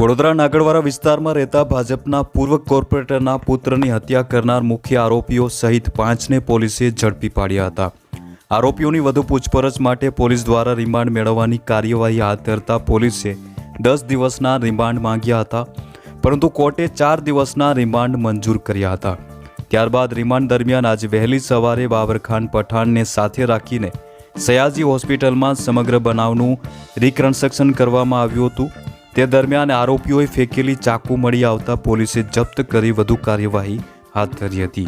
વડોદરા નાગડવાડા વિસ્તારમાં રહેતા ભાજપના પૂર્વ કોર્પોરેટરના પુત્રની હત્યા કરનાર મુખ્ય આરોપીઓ સહિત 5ને પોલીસે ઝડપી પાડ્યા હતા। આરોપીઓની વધુ પૂછપરછ માટે પોલીસ દ્વારા રિમાન્ડ મેળવવાની કાર્યવાહી હાથ ધરતા પોલીસે 10 દિવસના રિમાન્ડ માંગ્યા હતા, પરંતુ કોર્ટે 4 દિવસના રિમાન્ડ મંજૂર કર્યા હતા। ત્યારબાદ રિમાન્ડ દરમિયાન આજે વહેલી સવારે બાબરખાન પઠાણને સાથે રાખીને સયાજી હોસ્પિટલમાં સમગ્ર બનાવનું રિકન્સ્ટ્રક્શન કરવામાં આવ્યું હતું। તે દરમિયાન આરોપીઓએ ફેંકેલી ચાકુ મળી આવતા પોલીસે જપ્ત કરી વધુ કાર્યવાહી હાથ ધરી હતી।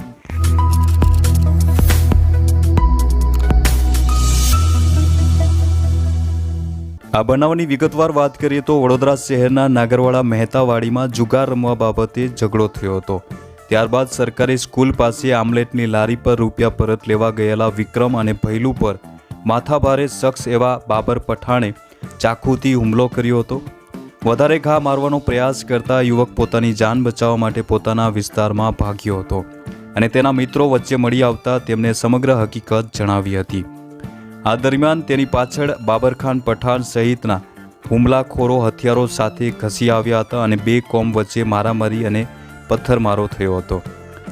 આ બનાવની વિગતવાર વાત કરીએ તો વડોદરા શહેરના નાગરવાડા મહેતાવાડીમાં જુગાર રમવા બાબતે ઝઘડો થયો હતો। ત્યારબાદ સરકારી સ્કૂલ પાસે આમલેટની લારી પર રૂપિયા પરત લેવા ગયેલા વિક્રમ અને ભૈલુ પર માથાભારે શખ્સ એવા બાબર પઠાણે ચાકુથી હુમલો કર્યો હતો। વધારે ઘા મારવાનો પ્રયાસ કરતા યુવક પોતાની જાન બચાવવા માટે પોતાના વિસ્તારમાં ભાગ્યો હતો અને તેના મિત્રો વચ્ચે મળી આવતા તેમને સમગ્ર હકીકત જણાવી હતી। આ દરમિયાન તેની પાછળ બાબરખાન પઠાણ સહિતના હુમલાખોરો હથિયારો સાથે ઘસી આવ્યા હતા અને બે કોમ વચ્ચે મારામારી અને પથ્થરમારો થયો હતો,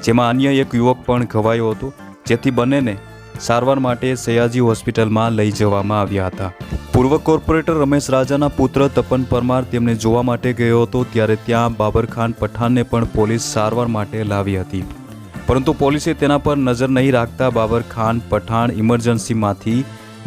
જેમાં અન્ય એક યુવક પણ ઘવાયો હતો, જેથી બંનેને સારવાર માટે સયાજી હોસ્પિટલમાં લઈ જવામાં આવ્યા હતા। પૂર્વ કોર્પોરેટર રમેશ રાજાના પુત્ર તપન પરમાર તેમને જોવા માટે ગયો હતો, ત્યારે ત્યાં બાબરખાન પઠાણને પણ પોલીસ સારવાર માટે લાવી હતી, પરંતુ પોલીસે તેના પર નજર નહીં રાખતા બાબરખાન પઠાણ ઇમરજન્સીમાંથી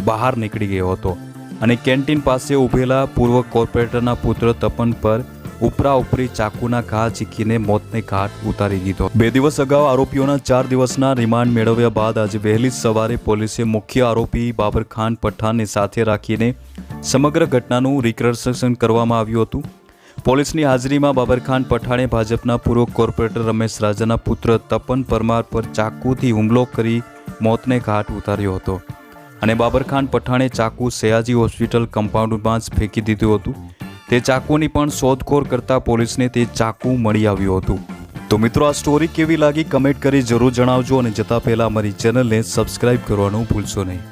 બહાર નીકળી ગયો હતો અને કેન્ટીન પાસે ઊભેલા પૂર્વ કોર્પોરેટરના પુત્ર તપન પર ઉપરા ઉપરી ચાકુના ઘા ઝીકીને મોતને ઘાટ ઉતારી દીધો। 2 દિવસ અગાઉ આરોપીઓના 4 દિવસના રિમાન્ડ મેળવ્યા બાદ આજે વહેલી સવારે પોલીસે મુખ્ય આરોપી બાબરખાન પઠાણને સાથે રાખીને સમગ્ર ઘટનાનું રિકન્સ્ટ્રક્શન કરવામાં આવ્યું હતું। પોલીસની હાજરીમાં બાબરખાન પઠાણે ભાજપના પૂર્વ કોર્પોરેટર રમેશ રાજાના પુત્ર તપન પરમાર પર ચાકુથી હુમલો કરી મોતને ઘાટ ઉતાર્યો હતો અને બાબરખાન પઠાણે ચાકુ સયાજી હોસ્પિટલ કમ્પાઉન્ડમાં જ ફેંકી દીધું હતું। તે ચાકુની પણ શોધખોળ કરતા પોલીસને તે ચાકુ મળી આવ્યું હતું। તો મિત્રો, આ સ્ટોરી કેવી લાગી કમેન્ટ કરી જરૂર જણાવજો અને જતા પહેલા અમારી ચેનલને સબસ્ક્રાઇબ કરવાનું ભૂલશો નહીં।